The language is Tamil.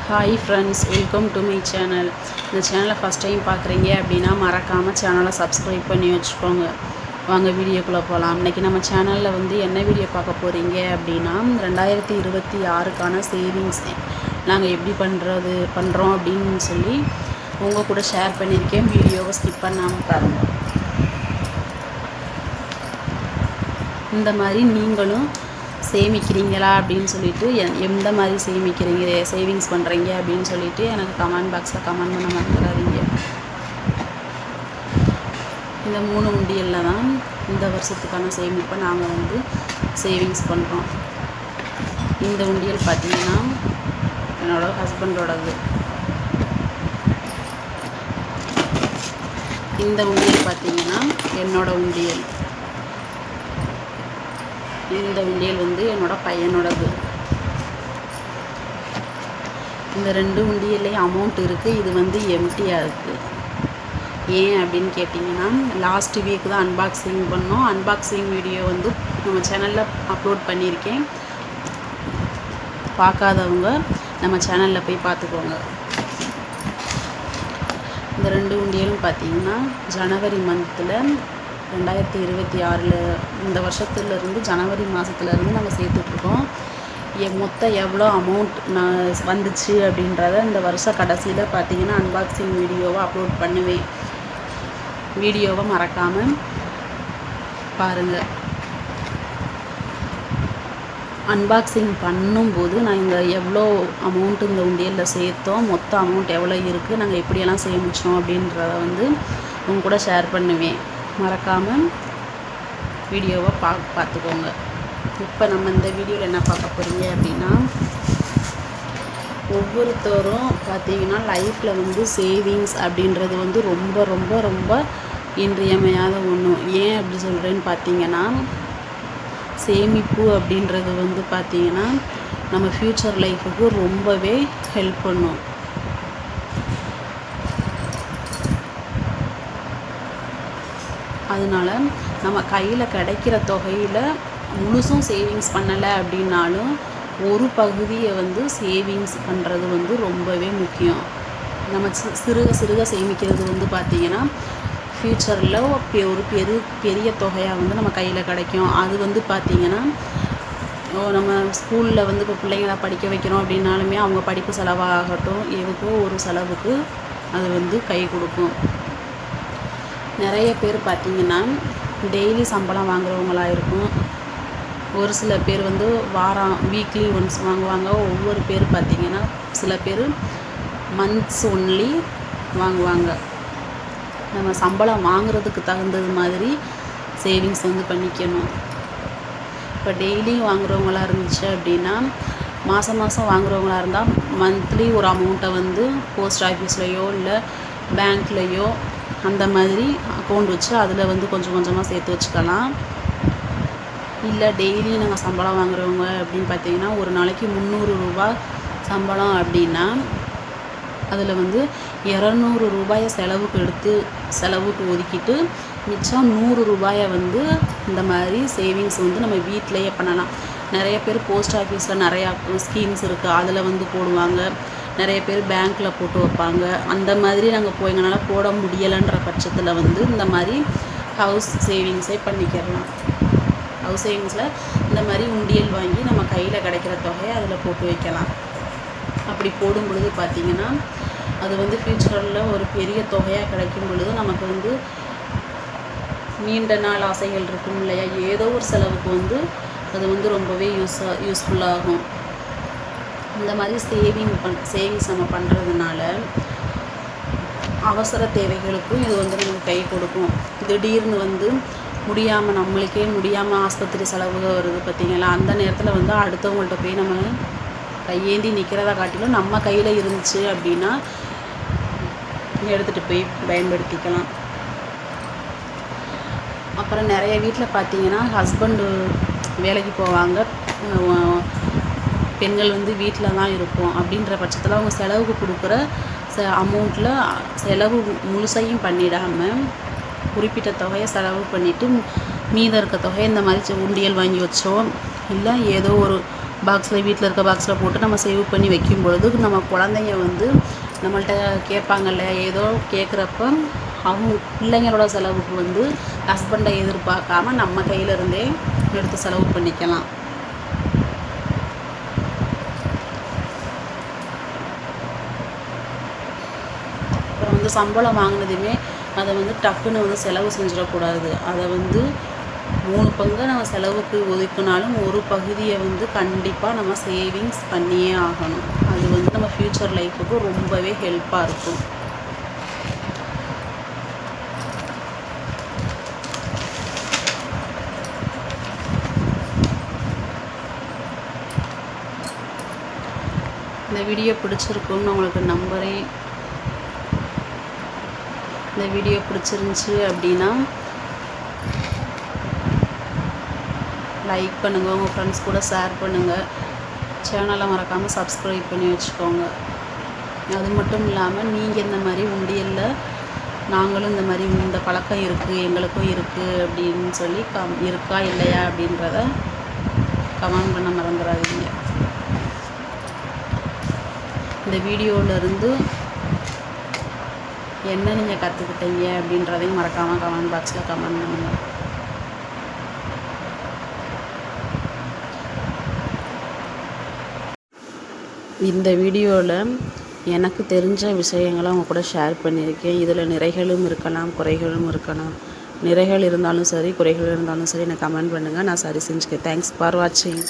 Hi friends, welcome to my channel. இந்த சேனலை ஃபஸ்ட் டைம் பார்க்குறீங்க அப்படின்னா மறக்காமல் சேனலை சப்ஸ்கிரைப் பண்ணி வச்சுக்கோங்க. வாங்க வீடியோக்குள்ளே போகலாம். இன்றைக்கி நம்ம சேனலில் வந்து என்ன வீடியோ பார்க்க போகிறீங்க அப்படின்னா 2026க்கான சேவிங்ஸ் நாங்கள் எப்படி பண்ணுறோம் அப்படின்னு சொல்லி உங்கள் கூட ஷேர் பண்ணியிருக்கேன். வீடியோவை ஸ்கிப் பண்ணாமல் பாருங்கள். இந்த மாதிரி நீங்களும் சேமிக்கிறீங்களா அப்படின்னு சொல்லிட்டு எந்த மாதிரி சேவிங்ஸ் பண்ணுறீங்க அப்படின்னு சொல்லிட்டு எனக்கு கமெண்ட் பாக்ஸில் கமெண்ட் பண்ண மறந்துடாதீங்க. இந்த 3 உண்டியலில் தான் இந்த வருஷத்துக்கான சேமிப்பை நாங்கள் வந்து சேவிங்ஸ் பண்ணுறோம். இந்த உண்டியல் பார்த்திங்கன்னா என்னோட ஹஸ்பண்டோடது. இந்த உண்டியல் பார்த்திங்கன்னா என்னோட உண்டியல். இந்த உண்டியல் வந்து என்னோடய பையனோடது. இந்த 2 உண்டியல்லையும் அமௌண்ட் இருக்குது. இது வந்து எம்டியாக இருக்குது. ஏன் அப்படின்னு கேட்டிங்கன்னா, லாஸ்ட் வீக் தான் அன்பாக்சிங் பண்ணோம். அன்பாக்சிங் வீடியோ வந்து நம்ம சேனலில் அப்லோட் பண்ணியிருக்கேன். பார்க்காதவங்க நம்ம சேனலில் போய் பார்த்துக்கோங்க. இந்த 2 உண்டியலும் பார்த்திங்கன்னா ஜனவரி மந்தில் 2026 இந்த வருஷத்துலேருந்து ஜனவரி மாதத்துலேருந்து நாங்கள் சேர்த்துட்ருக்கோம். மொத்தம் எவ்வளோ அமௌண்ட் வந்துச்சு அப்படின்றத இந்த வருஷ கடைசியில் பார்த்திங்கன்னா அன்பாக்சிங் வீடியோவை அப்லோட் பண்ணுவேன். வீடியோவை மறக்காமல் பாருங்கள். அன்பாக்சிங் பண்ணும்போது நாங்கள் எவ்வளோ அமௌண்ட்டு இந்த உண்டியலில் சேர்த்தோம், மொத்த அமௌண்ட் எவ்வளோ இருக்குது, நாங்கள் எப்படியெல்லாம் சேமித்தோம் அப்படின்றத வந்து உங்க கூட ஷேர் பண்ணுவேன். மறக்காமல் வீடியோவை பார்த்துக்கோங்க. இப்போ நம்ம இந்த வீடியோவில் என்ன பார்க்க போகிறீங்க அப்படின்னா, ஒவ்வொருத்தரும் பார்த்திங்கன்னா லைஃப்பில் வந்து சேவிங்ஸ் அப்படின்றது வந்து ரொம்ப ரொம்ப ரொம்ப இன்றியமையாத ஒன்று. ஏன் அப்படி சொல்கிறேன்னு பார்த்திங்கன்னா, சேமிப்பு அப்படின்றது வந்து பார்த்திங்கன்னா நம்ம ஃப்யூச்சர் லைஃபுக்கு ரொம்பவே ஹெல்ப் பண்ணும். அதனால் நம்ம கையில் கிடைக்கிற தொகையில் முழுசும் சேவிங்ஸ் பண்ணலை அப்படின்னாலும் ஒரு பகுதியை வந்து சேவிங்ஸ் பண்ணுறது வந்து ரொம்பவே முக்கியம். நம்ம சிறுக சேமிக்கிறது வந்து பார்த்திங்கன்னா ஃப்யூச்சரில் ஒரு பெரிய தொகையாக வந்து நம்ம கையில் கிடைக்கும். அது வந்து பார்த்திங்கன்னா நம்ம ஸ்கூலில் வந்து இப்போ பிள்ளைங்களை படிக்க வைக்கிறோம் அப்படின்னாலுமே அவங்க படிப்பு செலவாகட்டும் எதுக்கோ ஒரு செலவுக்கு அது வந்து கை கொடுக்கும். நிறைய பேர் பார்த்திங்கன்னா டெய்லி சம்பளம் வாங்குறவங்களாக இருக்கும். ஒரு சில பேர் வந்து வீக்லி ஒன்ஸ் வாங்குவாங்க. ஒவ்வொரு பேர் பார்த்திங்கன்னா சில பேர் மந்த்ஸ் ஒன்லி வாங்குவாங்க. நம்ம சம்பளம் வாங்குறதுக்கு தகுந்தது மாதிரி சேவிங்ஸ் வந்து பண்ணிக்கணும். இப்போ டெய்லியும் வாங்குறவங்களா இருந்துச்சு அப்படின்னா, மாதம் வாங்குறவங்களா இருந்தால் மந்த்லி ஒரு அமௌண்ட்டை வந்து போஸ்ட் ஆஃபீஸ்லேயோ இல்லை பேங்க்லேயோ அந்த மாதிரி அக்கௌண்ட் வச்சு அதில் வந்து கொஞ்சம் கொஞ்சமாக சேர்த்து வச்சுக்கலாம். இல்லை டெய்லி நாங்கள் சம்பளம் வாங்குறவங்க அப்படின்னு பார்த்திங்கன்னா ஒரு நாளைக்கு 300 ரூபா சம்பளம் அப்படின்னா அதில் வந்து 200 ரூபாயை செலவுக்கு ஒதுக்கிட்டு மிச்சம் 100 ரூபாயை வந்து இந்த மாதிரி சேவிங்ஸ் வந்து நம்ம வீட்டிலையே பண்ணலாம். நிறைய பேர் போஸ்ட் ஆஃபீஸில் நிறையா ஸ்கீம்ஸ் இருக்குது, அதில் வந்து போடுவாங்க. நிறைய பேர் பேங்க்கில் போட்டு வைப்பாங்க. அந்த மாதிரி நாங்கள் எங்களால் போட முடியலைன்ற பட்சத்தில் வந்து இந்த மாதிரி ஹவுஸ் சேவிங்ஸே பண்ணிக்கிறலாம். ஹவுஸ் சேவிங்ஸில் இந்த மாதிரி உண்டியல் வாங்கி நம்ம கையில் கிடைக்கிற தொகையை அதில் போட்டு வைக்கலாம். அப்படி போடும் பொழுது பார்த்திங்கன்னா அது வந்து ஃப்யூச்சரில் ஒரு பெரிய தொகையாக கிடைக்கும் பொழுது நமக்கு வந்து நீண்ட நாள் ஆசைகள் இருக்கும் இல்லையா, ஏதோ ஒரு செலவுக்கு வந்து அது வந்து ரொம்பவே யூஸ்ஃபுல்லாகும். இந்த மாதிரி சேவிங்ஸ் நம்ம பண்ணுறதுனால அவசர தேவைகளுக்கும் இது வந்து நமக்கு கை கொடுக்கும். திடீர்னு வந்து நம்மளுக்கே முடியாமல் ஆஸ்பத்திரி செலவுகள் வருது பார்த்திங்களா, அந்த நேரத்தில் வந்து அடுத்தவங்கள்ட்ட போய் நம்ம கையேந்தி நிற்கிறதா காட்டிலும் நம்ம கையில் இருந்துச்சு அப்படின்னா எடுத்துகிட்டு போய் பயன்படுத்திக்கலாம். அப்புறம் நிறைய வீட்டில் பார்த்திங்கன்னா ஹஸ்பண்டு வேலைக்கு போவாங்க, பெண்கள் வந்து வீட்டில் தான் இருப்போம். அப்படின்ற பட்சத்தில் அவங்க செலவுக்கு கொடுக்குற அமௌண்ட்டில் செலவு முழுசையும் பண்ணிடாமல் குறிப்பிட்ட தொகையை செலவு பண்ணிவிட்டு மீதம் இருக்க தொகையை இந்த மாதிரி உண்டியல் வாங்கி வச்சோம், இல்லை ஏதோ ஒரு பாக்ஸில் வீட்டில் இருக்க பாக்ஸில் போட்டு நம்ம சேவ் பண்ணி வைக்கும் பொழுது நம்ம குழந்தைங்க வந்து நம்மள்ட்ட கேட்பாங்கல்ல, ஏதோ கேட்குறப்ப அவங்க பிள்ளைங்களோட செலவுக்கு வந்து ஹஸ்பண்டை எதிர்பார்க்காம நம்ம கையிலேருந்தே எடுத்து செலவு பண்ணிக்கலாம். அப்புறம் வந்து சம்பளம் வாங்கினதுமே அதை வந்து டக்குன்னு வந்து செலவு செஞ்சிடக்கூடாது. அதை வந்து 3 பங்கு நம்ம செலவுக்கு ஒதுக்கினாலும் ஒரு பகுதியை வந்து கண்டிப்பாக நம்ம சேவிங்ஸ் பண்ணியே ஆகணும். அது வந்து நம்ம ஃப்யூச்சர் லைஃபுக்கு ரொம்பவே ஹெல்ப்பாக இருக்கும். இந்த வீடியோ பிடிச்சிருக்குன்னு உங்களுக்கு நம்புகிறேன். இந்த வீடியோ பிடிச்சிருந்துச்சி அப்படின்னா லைக் பண்ணுங்கள், உங்கள் ஃப்ரெண்ட்ஸ் கூட ஷேர் பண்ணுங்கள். சேனலை மறக்காமல் சப்ஸ்கிரைப் பண்ணி வச்சுக்கோங்க. அது மட்டும் இல்லாமல் நீங்கள் இந்த மாதிரி உண்டியலில் நாங்களும் இந்த மாதிரி இந்த பழக்கம் இருக்குது, எங்களுக்கும் இருக்குது அப்படின்னு சொல்லி இருக்கா இல்லையா அப்படின்றத கமெண்ட் பண்ண மறந்துடாதீங்க. இந்த வீடியோவிலேருந்து என்ன நீங்கள் கற்றுக்கிட்டீங்க அப்படின்றதையும் மறக்காமல் கமெண்ட் பாக்ஸில் கமெண்ட் பண்ணுங்கள். இந்த வீடியோவில் எனக்கு தெரிஞ்ச விஷயங்களை அவங்க கூட ஷேர் பண்ணியிருக்கேன். இதில் நிறைகளும் இருக்கலாம், குறைகளும் இருக்கலாம். நிறைகள் இருந்தாலும் சரி, குறைகள் இருந்தாலும் சரி எனக்கு கமெண்ட் பண்ணுங்கள், நான் சரி செஞ்சுக்கேன். தேங்க்ஸ் ஃபார் வாட்சிங்.